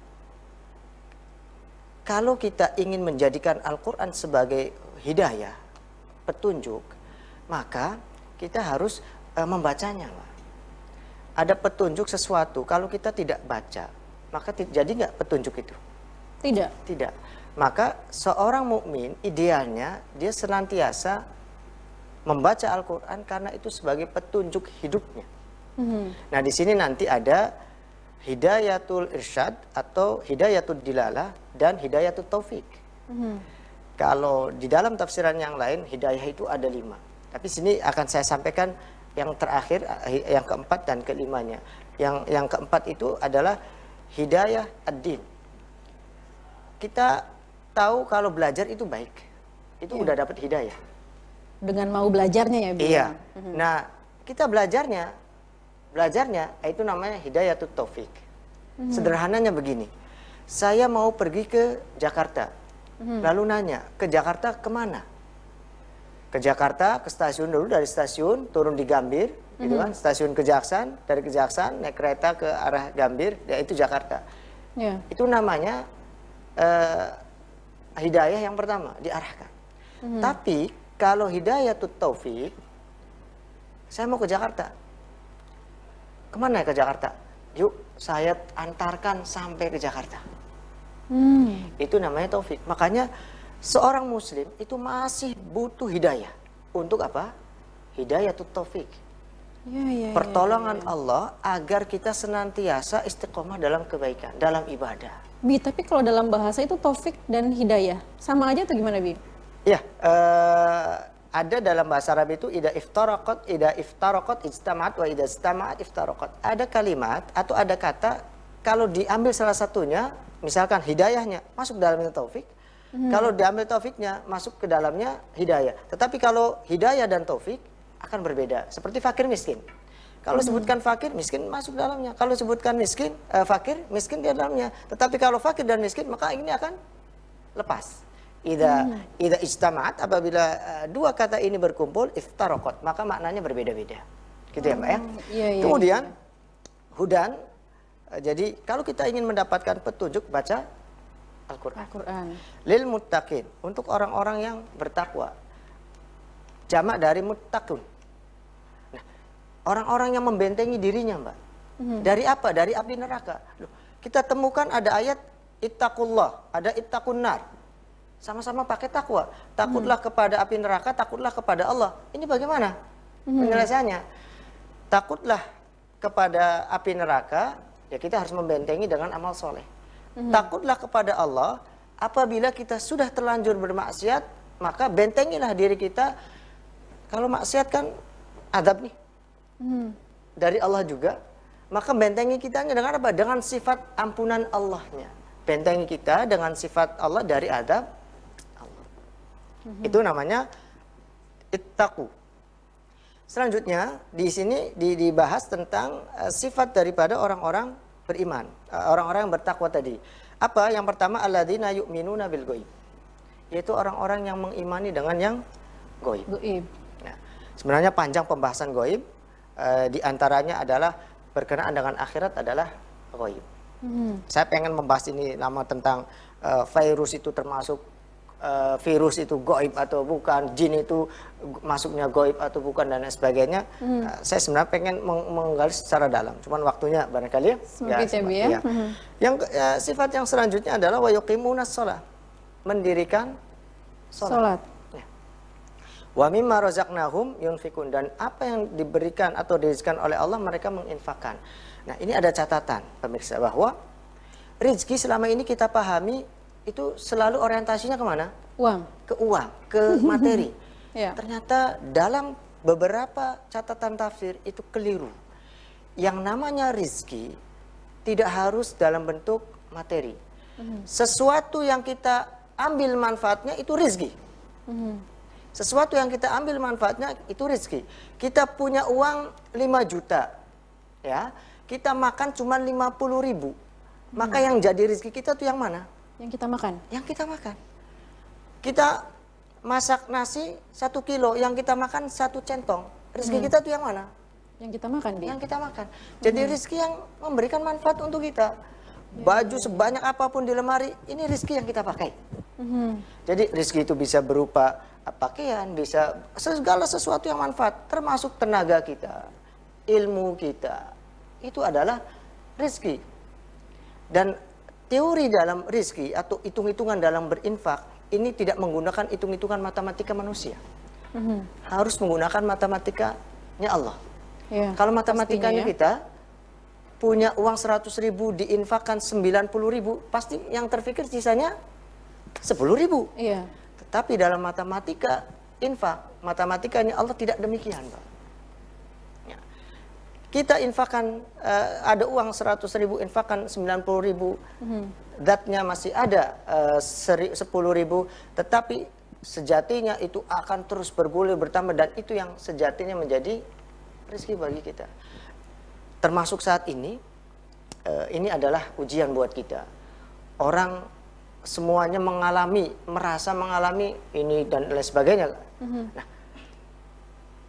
Kalau kita ingin menjadikan Al-Qur'an sebagai hidayah, petunjuk, maka kita harus membacanya, Pak. Ada petunjuk sesuatu, kalau kita tidak baca, maka jadi nggak petunjuk itu? Tidak. Tidak. Maka seorang mukmin idealnya dia senantiasa membaca Al-Quran karena itu sebagai petunjuk hidupnya. Nah, di sini nanti ada hidayatul irsyad atau hidayatul dilalah dan hidayatul taufik. Kalau di dalam tafsiran yang lain hidayah itu ada 5. Tapi sini akan saya sampaikan yang terakhir, yang keempat dan kelimanya. Yang keempat itu adalah hidayah ad-din. Kita tahu kalau belajar itu baik, itu udah dapat hidayah. Dengan mau belajarnya ya, Bi? Iya. Nah, kita belajarnya itu namanya hidayatut taufik. Sederhananya begini, saya mau pergi ke Jakarta, lalu nanya, ke Jakarta kemana? Ke Jakarta, ke stasiun dulu, dari stasiun turun di Gambir, gitu kan? Stasiun Kejaksan, dari Kejaksan naik kereta ke arah Gambir, yaitu Jakarta. Ya. Itu namanya hidayah yang pertama, diarahkan. Tapi kalau hidayatut taufik, saya mau ke Jakarta. Kemana ya ke Jakarta? Yuk, saya antarkan sampai ke Jakarta. Itu namanya taufik. Makanya seorang muslim itu masih butuh hidayah. Untuk apa? Hidayatut taufik. Ya, Pertolongan Allah agar kita senantiasa istiqomah dalam kebaikan, dalam ibadah. Bi, tapi kalau dalam bahasa itu taufik dan hidayah sama aja atau gimana, Bi? Ya, ada dalam bahasa Arab itu ida iftaraqat ijtama'at wa ida ijtama'at iftaraqat. Ada kalimat atau ada kata kalau diambil salah satunya, misalkan hidayahnya masuk dalamnya taufik, kalau diambil taufiknya masuk ke dalamnya hidayah. Tetapi kalau hidayah dan taufik akan berbeda. Seperti fakir miskin. Kalau sebutkan fakir, miskin masuk dalamnya. Kalau sebutkan miskin, fakir, miskin di dalamnya. Tetapi kalau fakir dan miskin, maka ini akan lepas. Ida ijtama'at, apabila dua kata ini berkumpul, iftaraqat, maka maknanya berbeda-beda. Gitu ya, Mbak ya? Iya. Kemudian hudan, jadi kalau kita ingin mendapatkan petunjuk, baca Al-Quran. Lil muttaqin, untuk orang-orang yang bertakwa. Jamak dari muttaqun. Nah, orang-orang yang membentengi dirinya, Mbak. Dari apa? Dari api neraka. Loh, kita temukan ada ayat ittaqullah, ada ittaqun nar. Sama-sama pakai takwa. Takutlah kepada api neraka, takutlah kepada Allah. Ini bagaimana penyelesaiannya? Takutlah kepada api neraka, ya kita harus membentengi dengan amal soleh. Takutlah kepada Allah, apabila kita sudah terlanjur bermaksiat, maka bentengilah diri kita. Kalau maksiat kan adab nih, dari Allah juga. Maka bentengi kitanya dengan apa? Dengan sifat ampunan Allahnya. Bentengi kita dengan sifat Allah dari adab Allah. Itu namanya ittaqu. Selanjutnya di sini dibahas tentang sifat daripada orang-orang beriman, orang-orang yang bertakwa tadi. Apa? Yang pertama, alladzina yu'minuna bil ghaib. Yaitu orang-orang yang mengimani dengan yang ghaib. Nah, sebenarnya panjang pembahasan ghaib, di antaranya adalah berkenaan dengan akhirat adalah ghaib. Saya pengen membahas ini lama tentang virus itu termasuk virus itu gaib atau bukan, jin itu masuknya gaib atau bukan dan lain sebagainya. Saya sebenarnya pengen menggali secara dalam, cuman waktunya barangkali ya. Ya. Yang sifat yang selanjutnya adalah wa yuqimunas shalah, mendirikan salat. Ya. Wa mimma razaqnahum yunfikun, dan apa yang diberikan atau dirizkan oleh Allah mereka menginfakkan. Nah, ini ada catatan pemirsa bahwa rezeki selama ini kita pahami itu selalu orientasinya kemana? Uang. Ke uang, ke materi. Ya. Ternyata dalam beberapa catatan tafsir itu keliru. Yang namanya rezeki tidak harus dalam bentuk materi. Sesuatu yang kita ambil manfaatnya itu rezeki. Sesuatu yang kita ambil manfaatnya itu rezeki. Kita punya uang 5 juta, ya, kita makan cuma 50.000. Maka yang jadi rezeki kita tuh yang mana? Yang kita makan. Yang kita makan. Kita masak nasi 1 kilo, yang kita makan 1 centong. Rezeki kita tuh yang mana? Yang kita makan, Bi. Yang kita makan. Jadi rezeki yang memberikan manfaat untuk kita. Baju sebanyak apapun di lemari, ini rezeki yang kita pakai. Jadi rezeki itu bisa berupa pakaian, bisa segala sesuatu yang manfaat, termasuk tenaga kita, ilmu kita. Itu adalah rezeki. Dan teori dalam rezeki atau hitung-hitungan dalam berinfak ini tidak menggunakan hitung-hitungan matematika manusia. Harus menggunakan matematikanya Allah. Ya, Kalau matematikanya pastinya ya. kita punya uang 100.000 diinfakkan 90.000, pasti yang terfikir sisanya 10.000. Iya. Tetapi dalam matematika infak, matematikanya Allah tidak demikian, Pak. Ya. Kita infakkan ada uang 100.000, infakkan 90.000, zatnya masih ada 10.000, tetapi sejatinya itu akan terus bergulir bertambah, dan itu yang sejatinya menjadi rezeki bagi kita. Termasuk saat ini adalah ujian buat kita. Orang semuanya merasa mengalami ini dan lain sebagainya. Nah,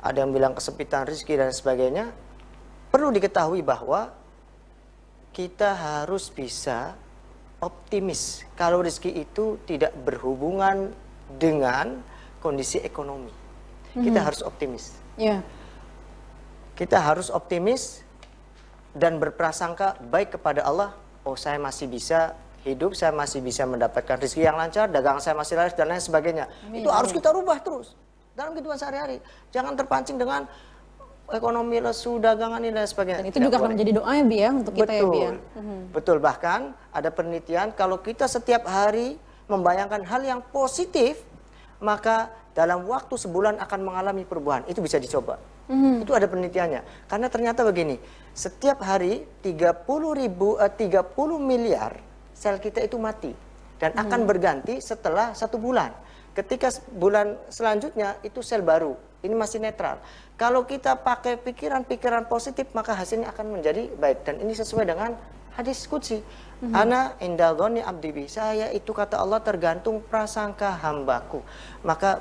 ada yang bilang kesempitan rezeki dan sebagainya. Perlu diketahui bahwa kita harus bisa optimis kalau rezeki itu tidak berhubungan dengan kondisi ekonomi. Kita harus optimis. Ya. Kita harus optimis dan berprasangka baik kepada Allah. Oh, saya masih bisa hidup, saya masih bisa mendapatkan rezeki yang lancar, dagangan saya masih laris, dan lain sebagainya. Amin. Itu harus kita rubah terus dalam kehidupan sehari-hari. Jangan terpancing dengan ekonomi lesu, dagangan ini dan sebagainya. Dan itu juga akan menjadi doa ya Bi ya untuk kita ya Bi ya. Betul, bahkan ada penelitian kalau kita setiap hari membayangkan hal yang positif, maka dalam waktu sebulan akan mengalami perubahan. Itu bisa dicoba. Itu ada penelitiannya. Karena ternyata begini, setiap hari 30 miliar sel kita itu mati dan akan berganti setelah 1 bulan. Ketika bulan selanjutnya itu sel baru. Ini masih netral. Kalau kita pakai pikiran-pikiran positif, maka hasilnya akan menjadi baik. Dan ini sesuai dengan hadis qudsi. Ana inda dhonni abdi bi. Saya itu kata Allah tergantung prasangka hambaku. Maka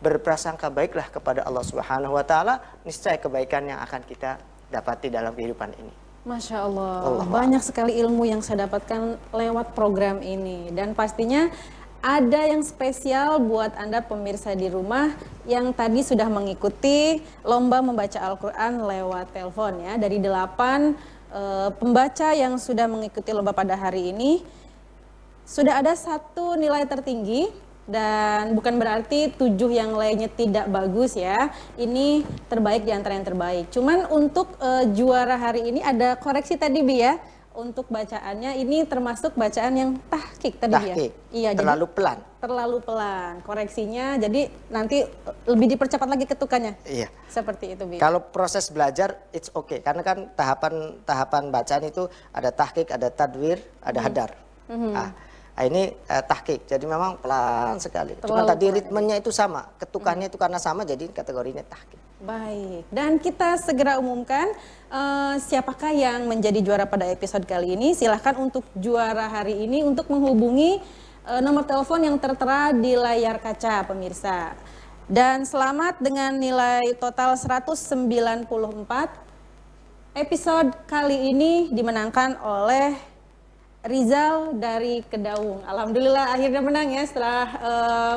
berprasangka baiklah kepada Allah Subhanahu wa taala, niscaya kebaikan yang akan kita dapati dalam kehidupan ini. Masya Allah, banyak sekali ilmu yang saya dapatkan lewat program ini. Dan pastinya ada yang spesial buat Anda pemirsa di rumah yang tadi sudah mengikuti lomba membaca Al-Quran lewat telepon ya. Dari 8 pembaca yang sudah mengikuti lomba pada hari ini, sudah ada 1 nilai tertinggi. Dan bukan berarti 7 yang lainnya tidak bagus ya. Ini terbaik di antara yang terbaik. Cuman untuk juara hari ini ada koreksi tadi Bi ya. Untuk bacaannya ini termasuk bacaan yang tahqiq tadi ya. Iya, terlalu jadi, pelan. Terlalu pelan. Koreksinya jadi nanti lebih dipercepat lagi ketukannya. Iya. Seperti itu Bi. Kalau proses belajar it's okay, karena kan tahapan bacaan itu ada tahqiq, ada tadwir, ada hadar. Nah, ini tahqiq, jadi memang pelan sekali. Cuma tadi ritmenya itu sama, ketukannya itu karena sama, jadi kategorinya tahqiq. Baik, dan kita segera umumkan siapakah yang menjadi juara pada episode kali ini. Silahkan untuk juara hari ini untuk menghubungi nomor telepon yang tertera di layar kaca pemirsa. Dan selamat dengan nilai total 194. Episode kali ini dimenangkan oleh Rizal dari Kedaung. Alhamdulillah akhirnya menang ya setelah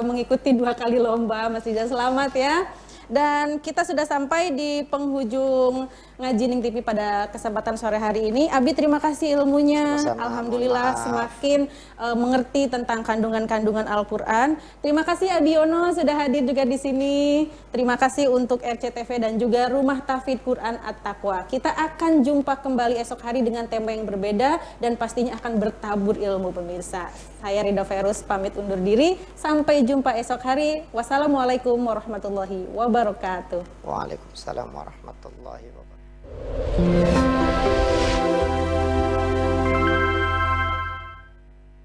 mengikuti 2 kali lomba. Mas Rizal selamat ya. Dan kita sudah sampai di penghujung Ngaji Ning TV pada kesempatan sore hari ini. Abi terima kasih ilmunya. Sama-sama, Alhamdulillah semakin mengerti tentang kandungan-kandungan Al-Quran. Terima kasih Abi Yono sudah hadir juga di sini. Terima kasih untuk RCTV dan juga Rumah Tahfidz Quran At-Taqwa. Kita akan jumpa kembali esok hari dengan tema yang berbeda dan pastinya akan bertabur ilmu pemirsa. Saya Rida Ferus pamit undur diri. Sampai jumpa esok hari. Wassalamualaikum warahmatullahi wabarakatuh. Waalaikumsalam warahmatullahi wabarakatuh.